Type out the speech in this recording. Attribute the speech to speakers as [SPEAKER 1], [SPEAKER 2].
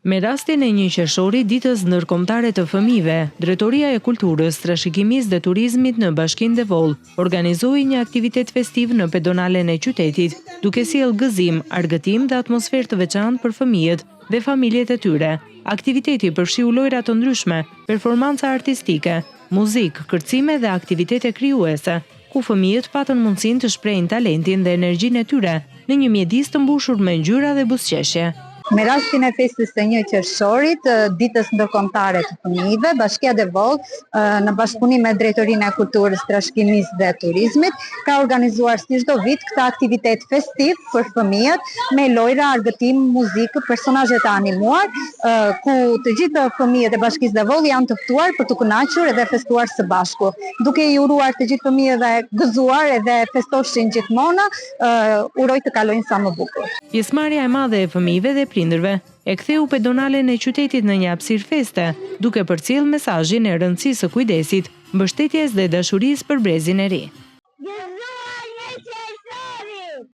[SPEAKER 1] Me rastin e 1 qershori, ditës ndërkombëtare të fëmijëve, Drejtoria e Kulturës, Trashëgimisë dhe Turizmit në Bashkinë Devol organizoi një aktivitet festiv në pedonalen e qytetit, duke sjellë gëzim, argëtim dhe atmosferë të veçantë për fëmijët dhe familjet e tyre. Aktiviteti përfshiu lojra të ndryshme, performanca artistike, muzikë, kërcime dhe aktivitete krijuese, ku fëmijët patën mundësinë të shprehin talentin dhe energjinë e tyre në një mjedis të mbushur me ngjyra dhe buzëqeshje.
[SPEAKER 2] Me rastin e festës së 1 qershorit, ditës ndërkombëtare të fëmijëve, Bashkia Devol, në bashkëpunim me Drejtorinë e Kulturës, Trashëgimisë dhe Turizmit, ka organizuar si çdo vit këtë aktivitet festiv për fëmijët me lojra, argëtim, muzikë, personazhe të animuar, ku të gjithë fëmijët e Bashkisë Devol janë të ftuar për të kënaqur edhe festuar së bashku. Duke i uruar të gjithë fëmijëve gëzuar edhe festoshin gjithmonë, uroj të kalojnë sa më bukur.
[SPEAKER 1] Pjesëmarrja e madhe e fëmijëve dhe prindërve e ktheu pedonalen e qytetit në një hapësirë feste, duke përcjellë mesazhin e rëndësisë së kujdesit, mbështetjes dhe dashurisë për brezin e ri.